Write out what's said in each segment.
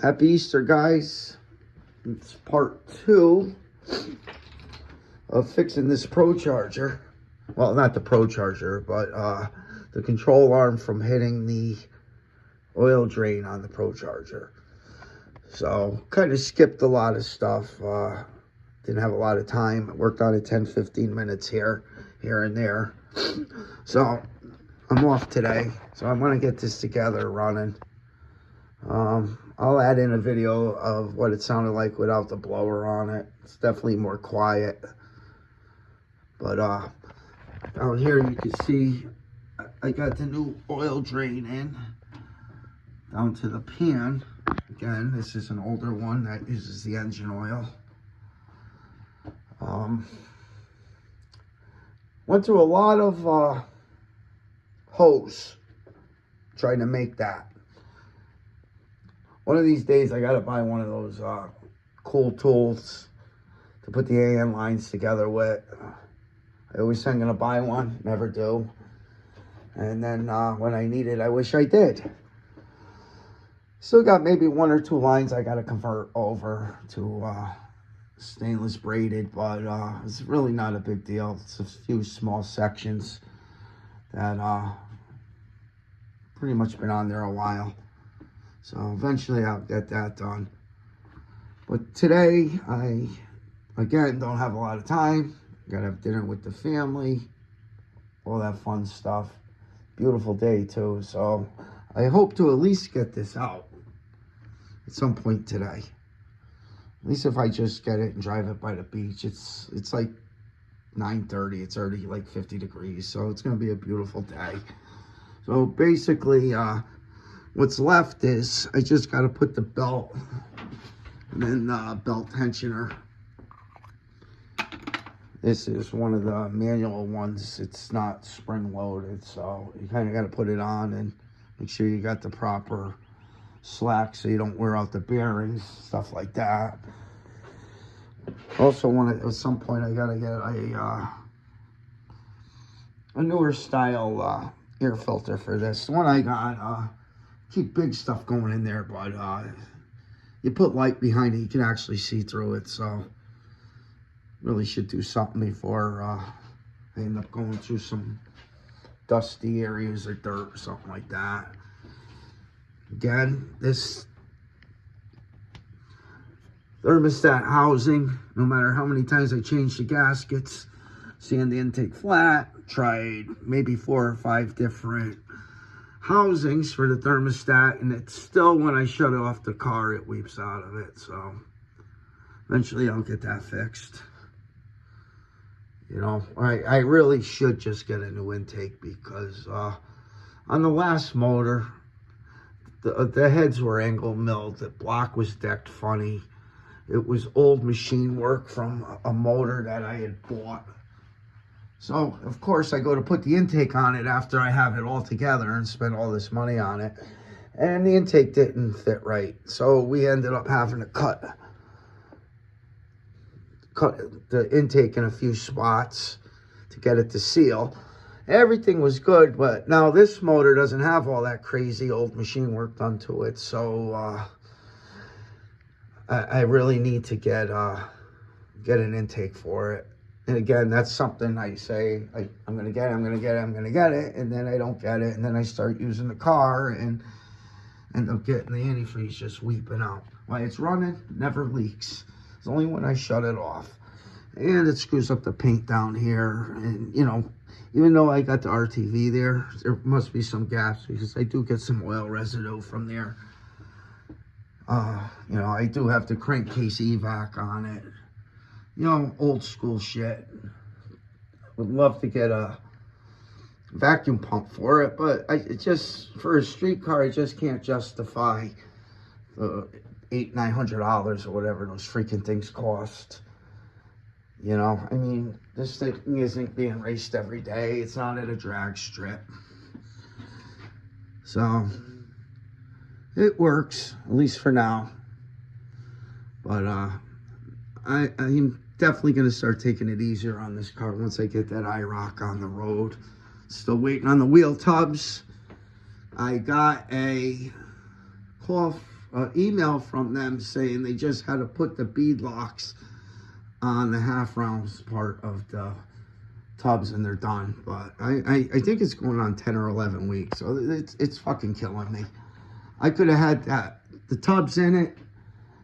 Happy Easter, guys. It's part 2 of fixing this Pro Charger. Well, not the Pro Charger, but the control arm from hitting the oil drain on the Pro Charger. So, kind of skipped a lot of stuff. Didn't have a lot of time. I worked on it 10-15 minutes here and there. So, I'm off today. So, I'm going to get this together, running. I'll add in a video of what it sounded like without the blower on it. It's definitely more quiet. But down here you can see I got the new oil drain in down to the pan. Again, this is an older one that uses the engine oil. Went through a lot of hose trying to make that. One of these days, I got to buy one of those cool tools to put the AN lines together with. I always say I'm going to buy one, never do. And then when I need it, I wish I did. Still got maybe 1 or 2 lines I got to convert over to stainless braided, but it's really not a big deal. It's a few small sections that pretty much been on there a while. So eventually I'll get that done. But today, I, again, don't have a lot of time. Gotta have dinner with the family. All that fun stuff. Beautiful day too. So I hope to at least get this out at some point today. At least if I just get it and drive it by the beach. It's like 9:30. It's already like 50 degrees. So it's gonna be a beautiful day. So basically, what's left is I just got to put the belt and then the belt tensioner. This is one of the manual ones. It's not spring loaded, so you kind of got to put it on and make sure you got the proper slack so you don't wear out the bearings, stuff like that. Also, at some point I got to get a newer style air filter for this. The one I got, keep big stuff going in there, but you put light behind it, you can actually see through it. So really should do something before I end up going through some dusty areas or dirt or something like that. Again, this thermostat housing, no matter how many times I change the gaskets, sand the intake flat, tried maybe 4 or 5 different housings for the thermostat, and it's still, when I shut off the car, it weeps out of it. So eventually I'll get that fixed. You know, I really should just get a new intake, because on the last motor, the heads were angle milled, the block was decked funny. It was old machine work from a motor that I had bought. So, of course, I go to put the intake on it after I have it all together and spend all this money on it. And the intake didn't fit right. So, we ended up having to cut the intake in a few spots to get it to seal. Everything was good, but now this motor doesn't have all that crazy old machine work done to it. So, I really need to get an intake for it. And again, that's something I say, I'm going to get it, and then I don't get it, and then I start using the car and end up getting the antifreeze just weeping out. While it's running, never leaks. It's only when I shut it off. And it screws up the paint down here, and, you know, even though I got the RTV there must be some gaps, because I do get some oil residue from there. You know, I do have the crankcase evac on it. You know, old school shit. Would love to get a vacuum pump for it, but for a street car, I just can't justify the $800-900 or whatever those freaking things cost. You know, I mean, this thing isn't being raced every day. It's not at a drag strip. So it works, at least for now. But I'm definitely going to start taking it easier on this car once I get that IROC on the road. Still waiting on the wheel tubs. I got a call an email from them saying they just had to put the bead locks on the half rounds part of the tubs and they're done. But I think it's going on 10 or 11 weeks, so it's fucking killing me. I could have had the tubs in it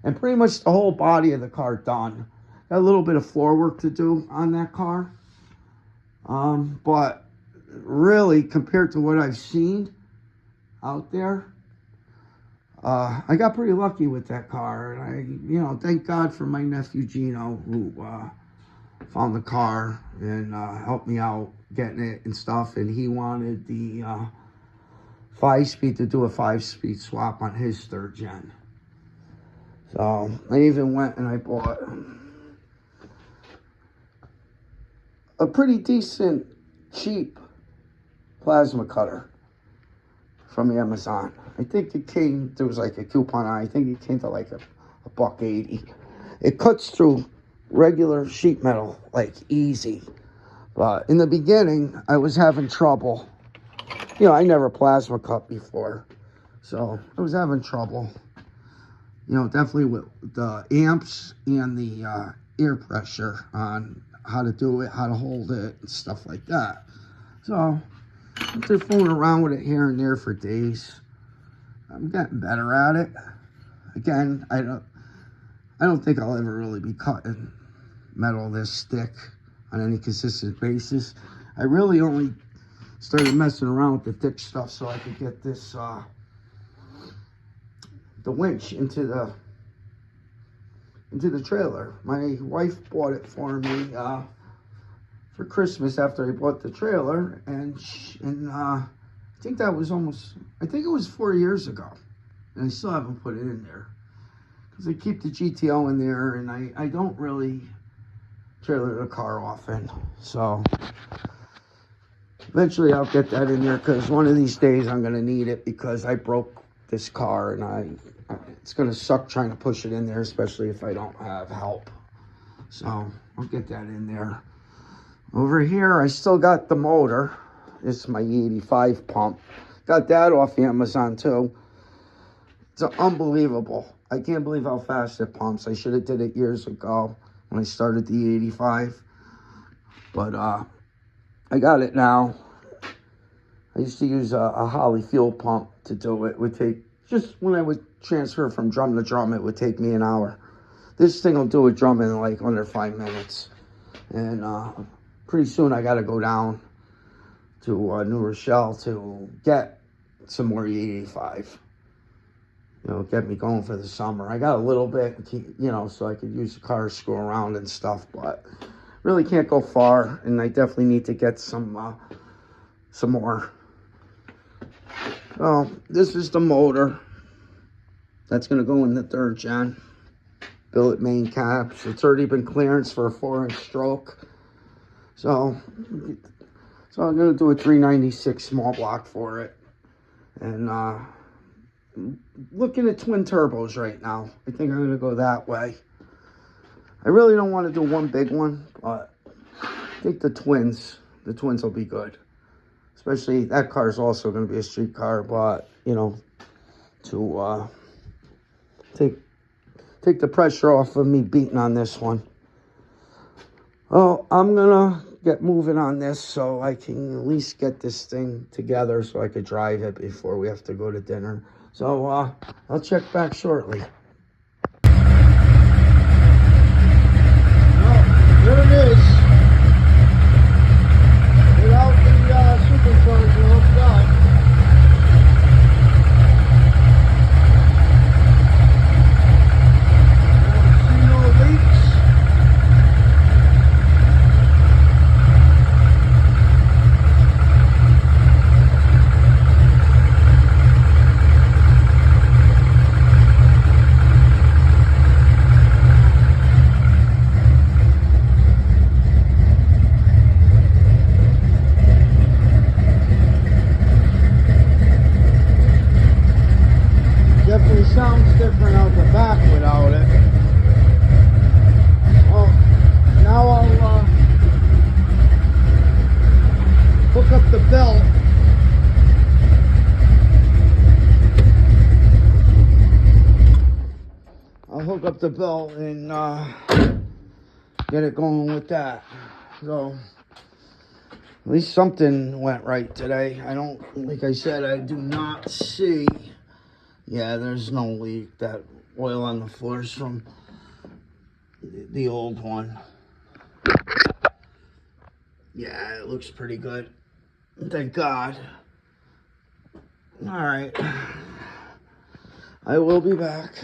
and pretty much the whole body of the car done. Got a little bit of floor work to do on that car, but really compared to what I've seen out there, I got pretty lucky with that car. And I thank God for my nephew Gino, who found the car and helped me out getting it and stuff. And he wanted the 5-speed to do a 5-speed swap on his 3rd gen. So I even went and I bought a pretty decent, cheap plasma cutter from Amazon. I think it came, there was like a coupon on it. I think it came to like a $1.80. It cuts through regular sheet metal like easy. But in the beginning, I was having trouble. I never plasma cut before. So I was having trouble. Definitely with the amps and the air pressure on how to do it, how to hold it, and stuff like that. So after fooling around with it here and there for days, I'm getting better at it. Again, I don't think I'll ever really be cutting metal this thick on any consistent basis. I really only started messing around with the thick stuff so I could get this the winch into the trailer. My wife bought it for me for Christmas after I bought the trailer, and I think that was I think it was 4 years ago, and I still haven't put it in there because I keep the GTO in there, and I don't really trailer the car often. So eventually I'll get that in there because one of these days I'm gonna need it because I broke this car and it's gonna suck trying to push it in there, especially if I don't have help. So I'll get that in there. Over here, I still got the motor. This is my E85 pump. Got that off Amazon too. It's unbelievable. I can't believe how fast it pumps. I should have did it years ago when I started the E85. But I got it now. I used to use a Holly fuel pump to do it. It would take, just when I would transfer from drum to drum, it would take me an hour. This thing will do a drum in like under 5 minutes. And pretty soon I got to go down to New Rochelle to get some more E85. Get me going for the summer. I got a little bit, so I could use the car to screw around and stuff, but really can't go far, and I definitely need to get some more. So this is the motor. That's going to go in the 3rd gen. Billet main caps. It's already been clearance for a 4-inch stroke. So I'm going to do a 396 small block for it. And looking at twin turbos right now. I think I'm going to go that way. I really don't want to do one big one, but I think the twins will be good. Especially, that car is also going to be a street car, but, to take the pressure off of me beating on this one. Well, I'm going to get moving on this so I can at least get this thing together so I could drive it before we have to go to dinner. So I'll check back shortly. Well, there it is. Without the supercharger hooked up. See no leaks. I'll hook up the belt and get it going with that. So at least something went right today. I don't, like I said, I do not see. Yeah, there's no leak. That oil on the floor is from the old one. Yeah, it looks pretty good. Thank God. All right. I will be back.